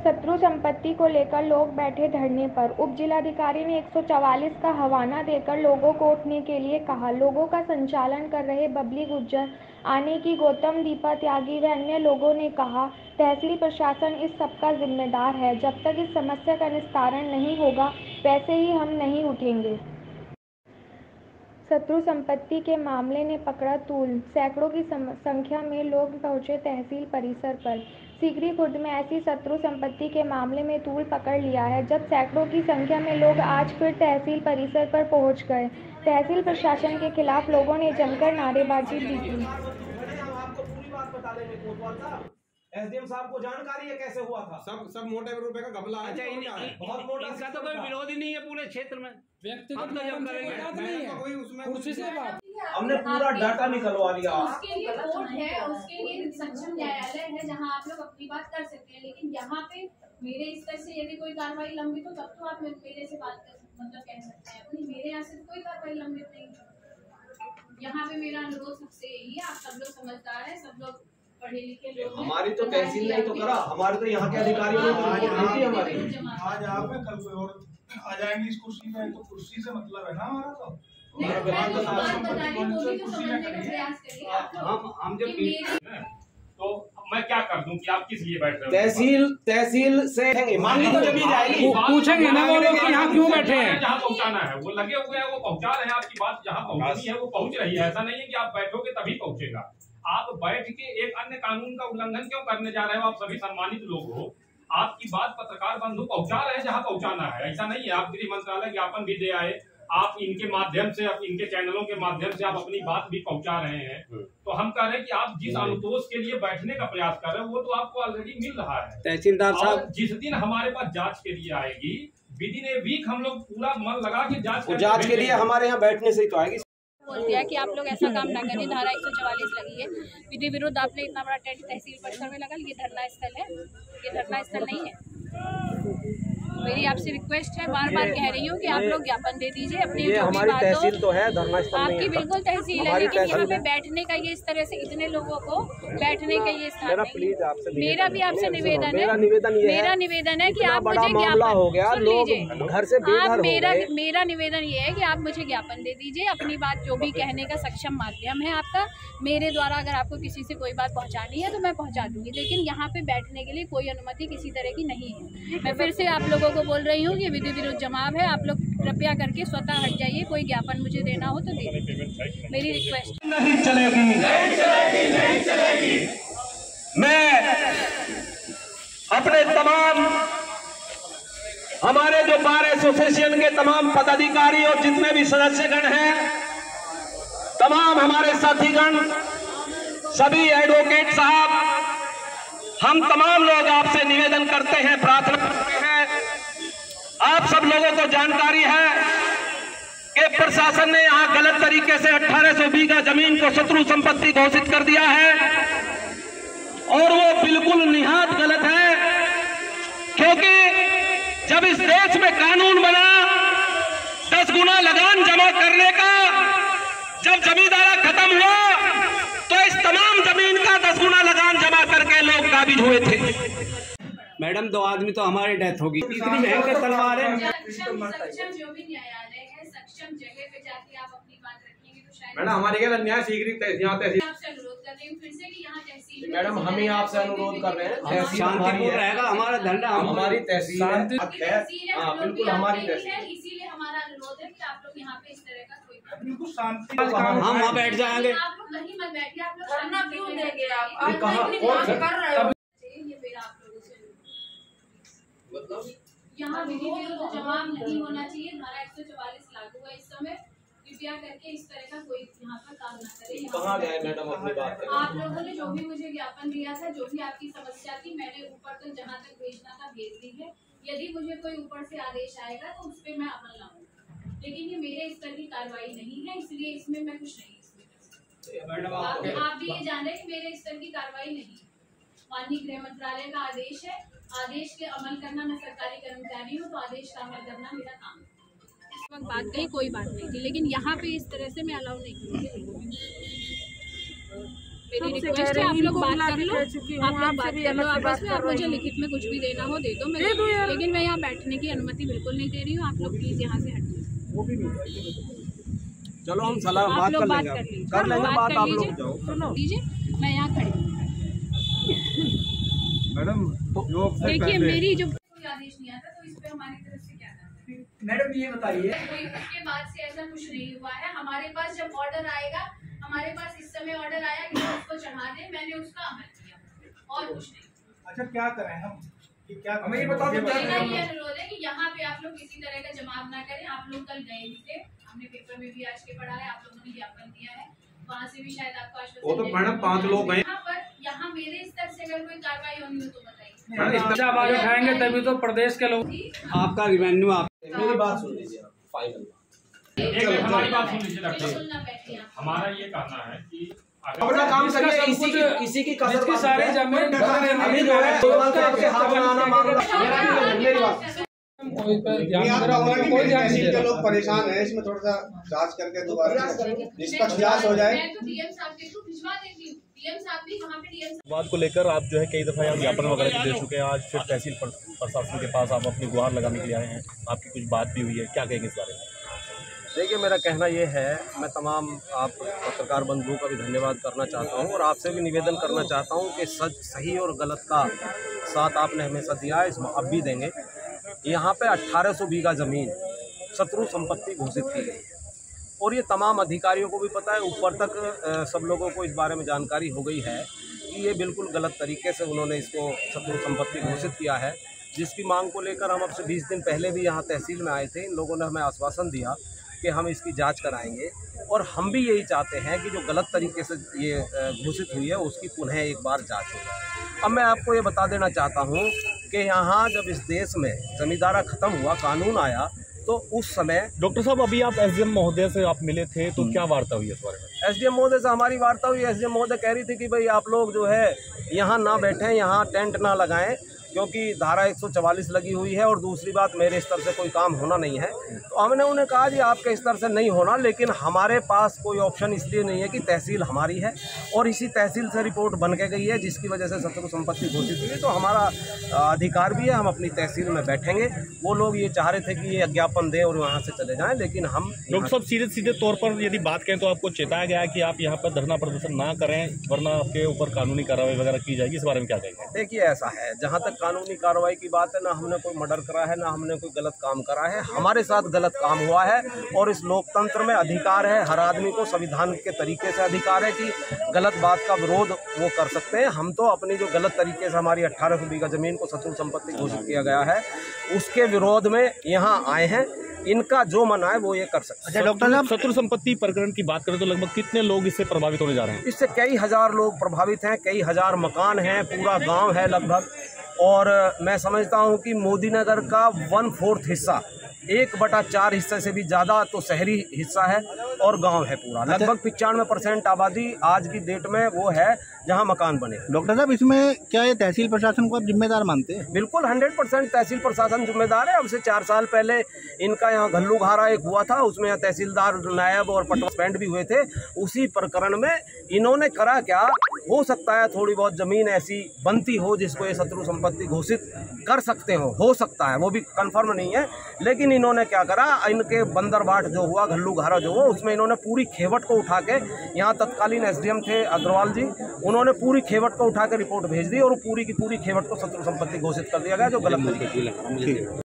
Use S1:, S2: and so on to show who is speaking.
S1: शत्रु संपत्ति को लेकर लोग बैठे धरने पर। उप जिलाधिकारी ने 144 का हवाला देकर लोगों को उठने के लिए कहा। लोगों का संचालन कर रहे बबली गुर्जर, आने की गौतम, दीपा त्यागी व अन्य लोगों ने कहा, तहसील प्रशासन इस सबका जिम्मेदार है। जब तक इस समस्या का निस्तारण नहीं होगा, वैसे ही हम नहीं उठेंगे। शत्रु संपत्ति के मामले ने पकड़ा तूल, सैकड़ों की संख्या में लोग पहुंचे तहसील परिसर पर। सीकरी खुर्द में ऐसी शत्रु संपत्ति के मामले में तूल पकड़ लिया है, जब सैकड़ों की संख्या में लोग आज फिर तहसील परिसर पर पहुंच गए। तहसील प्रशासन के खिलाफ लोगों ने जमकर नारेबाजी भी की।
S2: एसडीएम साहब को जानकारी है कैसे हुआ था?
S3: सब मोटे रुपए का घपला है।
S2: अच्छा, बहुत मोटा।
S4: इसका तो कोई विरोध ही नहीं है पूरे क्षेत्र में।
S3: व्यक्तिगत कोई उसमें
S4: कुर्सी से बात।
S2: हमने पूरा डाटा निकलवा लिया।
S5: उसके लिए कोर्ट है, उसके लिए सक्षम न्यायालय है जहां आप लोग अपनी बात कर सकते हैं। लेकिन यहाँ पे मेरे स्तर से यदि कोई कार्रवाई लंबित हो तब तो आप मेरे से बात मतलब कह सकते हैं। अपनी मेरे यहाँ से कोई कार्रवाई लंबित नहीं। यहाँ पे मेरा अनुरोध सबसे यही है, आप सब लोग समझदार है, सब लोग पढ़े लिखे लोग।
S2: हमारी तो तहसील नहीं तो करा, हमारे तो यहाँ के अधिकारी हमारी
S6: आज आप है, कल कोई और आ जाएंगे इस कुर्सी में, तो कुर्सी से मतलब है ना हमारा। तो
S2: हम जब
S7: तो मैं क्या कर दूं कि आप किस लिए बैठ रहे हो?
S2: तहसील से मांगी तो जब जाएगी,
S4: पूछेंगे ना वो लोग कि यहाँ क्यों बैठे हैं।
S7: जहाँ पहुँचाना है वो लगे हुए हैं, वो पहुँचा रहे हैं। आपकी बात जहाँ पहुँचनी है वो पहुँच रही है। ऐसा नहीं है कि आप बैठोगे तभी पहुँचेगा। आप बैठ के एक अन्य कानून का उल्लंघन क्यों करने जा रहे हो? आप सभी सम्मानित लोग हो, आपकी बात पत्रकार बंधु पहुंचा रहे हैं जहां पहुंचाना है। ऐसा नहीं है। आप गृह मंत्रालय ज्ञापन भी दे आए, आप इनके माध्यम से, इनके चैनलों के माध्यम से आप अपनी बात भी पहुंचा रहे हैं। तो हम कह रहे हैं कि आप जिस अनुतोष के लिए बैठने का प्रयास कर रहे हैं वो तो आपको ऑलरेडी मिल रहा है।
S2: तहसीलदार साहब,
S7: जिस दिन हमारे पास जांच के लिए आएगी, विद इन ए वीक हम लोग पूरा मन लगा के
S2: जांच के लिए हमारे यहाँ बैठने से ही तो आएगी।
S5: बोल दिया कि आप लोग ऐसा काम ना करें। धारा 144 लगी है, विधि विरुद्ध आपने इतना बड़ा टेंट तहसील परिसर में लगा। ये धरना स्थल है, ये धरना स्थल नहीं है। मेरी आपसे रिक्वेस्ट है, बार बार कह रही हूँ कि आप लोग ज्ञापन दे दीजिए अपनी।
S2: ये हमारी तहसील तो है, धरना स्थल नहीं है।
S5: आपकी बिल्कुल तहसील है, लेकिन यहाँ पे बैठने का ये इस तरह से इतने लोगों को बैठने का ये स्थान नहीं। मेरा भी आपसे निवेदन है, मेरा निवेदन है कि आप मुझे ज्ञापन सुन लीजिए।
S2: घर से
S5: आप मेरा निवेदन ये है कि आप मुझे ज्ञापन दे दीजिए। अपनी बात जो भी कहने का सक्षम माध्यम है आपका, मेरे द्वारा अगर आपको किसी से कोई बात पहुँचानी है तो मैं पहुँचा दूंगी। लेकिन यहाँ पे बैठने के लिए कोई अनुमति किसी तरह की नहीं है। मैं फिर से आप लोगों को बोल रही हूँ कि विधि विरुद्ध जमाव है। आप लोग कृपया करके स्वतः हट जाइए। कोई ज्ञापन मुझे देना हो तो दे दीजिए, मेरी रिक्वेस्ट।
S2: नहीं चलेगी, नहीं चलेगी, नहीं चलेगी। मैं अपने तमाम हमारे जो बार एसोसिएशन के तमाम पदाधिकारी और जितने भी सदस्यगण हैं, तमाम हमारे साथीगण, सभी एडवोकेट साहब, हम तमाम लोग आपसे निवेदन करते हैं, प्रार्थना करते हैं। आप सब लोगों को जानकारी है कि प्रशासन ने यहाँ गलत तरीके से 1800 बीघा जमीन को शत्रु संपत्ति घोषित कर दिया है और वो बिल्कुल निहायत गलत है। क्योंकि जब इस देश में कानून बना 10 गुना लगान जमा करने का, जब जमींदारा खत्म हुआ तो इस तमाम जमीन का 10 गुना लगान जमा करके लोग काबिज हुए थे।
S4: मैडम 2 आदमी तो हमारी डेथ होगी। इतनी महंगे तलवारें।
S5: सक्षम जो भी न्यायालय है, सक्षम जगह पे जाके आप अपनी बात रखेंगे तो शायद।
S3: मैडम हमारे क्या न्याय सीख रही
S5: आपसे अनुरोध कर रही हूँ फिर से कि यहाँ तहसील।
S2: मैडम हम ही आपसे अनुरोध कर रहे हैं,
S4: शांतिपूर्ण रहेगा हमारा धरना।
S2: हमारी तहसील है, बिल्कुल हमारी तहसील है।
S5: इसीलिए हमारा अनुरोध है कि आप लोग यहाँ पे इस तरह का कोई
S6: बिल्कुल शांति।
S4: हम वहाँ बैठ जाएंगे।
S5: आप लोग कहीं मत बैठिए, आप लोग धरना क्यों देंगे? आप
S2: कर रहे हो।
S5: ये मेरा आप लोगों से यहाँ विधि विरुद्ध जमाव नहीं होना चाहिए। धारा 144 लागू है इस समय। कृपया करके इस तरह का कोई यहाँ पर काम न करें।
S2: कहाँ गए मैडम अपनी बात?
S5: आप लोगों ने जो भी मुझे ज्ञापन दिया था, जो भी आपकी समस्या थी, मैंने ऊपर तक जहाँ तक भेजना था भेज दी है। यदि मुझे कोई ऊपर से आदेश आएगा तो उस पर मैं अमल लाऊंगा, लेकिन ये मेरे स्तर की कार्रवाई नहीं है, इसलिए इसमें मैं कुछ नहीं आप भी ये जाने कि मेरे स्तर की कार्रवाई नहीं। माननीय गृह मंत्रालय का आदेश है, आदेश के अमल करना, मैं सरकारी कर्मचारी हूँ तो आदेश का अमल करना मेरा काम है। इस वक्त बात कही कोई बात नहीं थी, लेकिन यहाँ पे इस तरह से मैं अलाउ नहीं करूँगी। मेरी रिक्वेस्ट है आप लोग बात कर लो, आप लोग बात कर लो आपस में। आप मुझे लिखित में कुछ भी देना हो दे दो, लेकिन मैं यहाँ बैठने की अनुमति बिल्कुल नहीं दे रही हूँ। आप लोग प्लीज यहाँ से हटिए।
S2: चलो हम सलाह बात कर लेंगे, कर लेंगे बात, आप लोग
S5: लीजिए, मैं यहाँ खड़ी हूँ।
S3: मैडम
S5: देखिए मेरी जो कोई आदेश नहीं आता तो इस पे हमारी तरफ से क्या करना है?
S8: मैडम ये बताइए,
S5: कोई उसके बाद से ऐसा कुछ नहीं हुआ है। हमारे पास जब ऑर्डर आएगा, हमारे पास इस समय ऑर्डर आया कि उसको चढ़ा दें, मैंने उसका अमल किया और कुछ नहीं।
S6: अच्छा क्या करें हम, ये क्या
S3: हमें ये बताओ तो
S5: मेरा ये अनुरोध है कि यहाँ पे आप लोग किसी तरह का जमाव ना करें। आप लोग कल गए भी थे, हमने पेपर में भी आज के पढ़ा है, आप लोगों ने ज्ञापन दिया है, वहाँ से भी शायद आपको आश्वासन।
S3: वो तो मैडम 5 लोग गए
S5: यहाँ मेरे स्तर से अगर कोई कार्रवाई होनी हो तो बताइए।
S8: आवाज उठाएंगे तभी तो प्रदेश के लोग।
S4: आपका रिवेन्यू आप
S6: मेरी बात सुन लीजिए फाइनल।
S7: हमारी बात सुन लीजिए डॉक्टर,
S5: सुनना बैठिए आप।
S7: हमारा ये कहना है कि
S3: अपना काम करिए, इसी की
S8: जिसकी सारी जमीन
S3: अभी जो है हाथ बनाना मेरी बात
S8: कोई ध्यान नहीं,
S9: लोग परेशान हैं, इसमें थोड़ा सा जांच करके दोबारा निष्पक्ष जांच हो जाए।
S5: मैं तो डीएम साहब के थ्रू भिजवा देती हूँ। डीएम साहब भी वहाँ पे डीएम
S10: बात को लेकर आप जो है कई दफ़ा यहाँ ज्ञापन वगैरह भी दे चुके हैं, आज फिर तहसील प्रशासन के पास आप अपनी गुहार लगाने के लिए आए हैं, आपकी कुछ बात भी हुई है, क्या कहेंगे इस बारे में?
S2: देखिए मेरा कहना ये है, मैं तमाम आप पत्रकार बंधुओं का भी धन्यवाद करना चाहता हूँ और आपसे भी निवेदन करना चाहता हूँ कि सच सही और गलत का साथ आपने हमेशा दिया है, इसमें अब भी देंगे। यहाँ पे 1800 बीघा ज़मीन शत्रु संपत्ति घोषित की गई है और ये तमाम अधिकारियों को भी पता है, ऊपर तक सब लोगों को इस बारे में जानकारी हो गई है कि ये बिल्कुल गलत तरीके से उन्होंने इसको शत्रु संपत्ति घोषित किया है, जिसकी मांग को लेकर हम अब से 20 दिन पहले भी यहाँ तहसील में आए थे। इन लोगों ने हमें आश्वासन दिया कि हम इसकी जांच कराएंगे और हम भी यही चाहते हैं कि जो गलत तरीके से ये घोषित हुई है उसकी पुनः एक बार जांच हो जाए। अब मैं आपको ये बता देना चाहता हूँ कि यहाँ जब इस देश में जमींदारा ख़त्म हुआ, कानून आया, तो उस समय
S10: डॉक्टर साहब अभी आप एसडीएम महोदय से आप मिले थे, तो क्या वार्ता हुई इस बारे में?
S2: एसडीएम महोदय से हमारी वार्ता हुई। एसडीएम महोदय कह रही थी कि भाई आप लोग जो है यहाँ ना बैठें, यहाँ टेंट ना लगाएं, क्योंकि धारा 144 लगी हुई है और दूसरी बात मेरे स्तर से कोई काम होना नहीं है। तो हमने उन्हें कहा जी आपके स्तर से नहीं होना, लेकिन हमारे पास कोई ऑप्शन इसलिए नहीं है कि तहसील हमारी है और इसी तहसील से रिपोर्ट बन के गई है जिसकी वजह से शत्रु संपत्ति घोषित हुई है। तो हमारा अधिकार भी है, हम अपनी तहसील में बैठेंगे। वो लोग ये चाह रहे थे कि ये ज्ञापन दें और वहाँ से चले जाएँ, लेकिन हम
S10: डॉक्टर साहब सीधे तौर पर यदि बात करें तो आपको चेताया गया है कि आप यहाँ पर धरना प्रदर्शन ना करें वरना आपके ऊपर कानूनी कार्रवाई वगैरह की जाएगी, इस बारे में क्या कहेंगे?
S2: देखिए ऐसा है, जहाँ तक कानूनी कार्रवाई की बात है, ना हमने कोई मर्डर करा है, ना हमने कोई गलत काम करा है। हमारे साथ गलत काम हुआ है और इस लोकतंत्र में अधिकार है, हर आदमी को संविधान के तरीके से अधिकार है कि गलत बात का विरोध वो कर सकते हैं। हम तो अपनी जो गलत तरीके से हमारी 1800 बीघा जमीन को शत्रु संपत्ति घोषित किया गया है उसके विरोध में यहाँ आए हैं। इनका जो मन आए वो ये कर सकते हैं।
S10: अच्छा डॉक्टर साहब, शत्रु संपत्ति प्रकरण की बात करें तो लगभग कितने लोग इससे प्रभावित होने जा रहे हैं?
S2: इससे कई हजार लोग प्रभावित हैं, कई हजार मकान हैं, पूरा गांव है लगभग। और मैं समझता हूं कि मोदी नगर का 1/4 हिस्सा, 1/4 हिस्से से भी ज़्यादा तो शहरी हिस्सा है और गांव है पूरा। लगभग 95% आबादी आज की डेट में वो है जहां मकान बने।
S11: डॉक्टर साहब, इसमें क्या ये तहसील प्रशासन को आप जिम्मेदार मानते हैं?
S2: बिल्कुल 100% तहसील प्रशासन जिम्मेदार है। अब से 4 साल पहले इनका यहाँ घल्लू घारा एक हुआ था, उसमें तहसीलदार, नायब और पटवारी भी हुए थे। उसी प्रकरण में इन्होंने करा क्या, हो सकता है थोड़ी बहुत ज़मीन ऐसी बनती हो जिसको ये शत्रु संपत्ति घोषित कर सकते हो सकता है, वो भी कंफर्म नहीं है। लेकिन इन्होंने क्या करा, इनके बंदरबाट जो हुआ, घल्लू घारा जो हुआ, उसमें इन्होंने पूरी खेवट को उठा के, यहाँ तत्कालीन एसडीएम थे अग्रवाल जी, उन्होंने पूरी खेवट को उठा के रिपोर्ट भेज दी और पूरी की पूरी खेवट को शत्रु संपत्ति घोषित कर दिया गया, जो गलत तरीके की।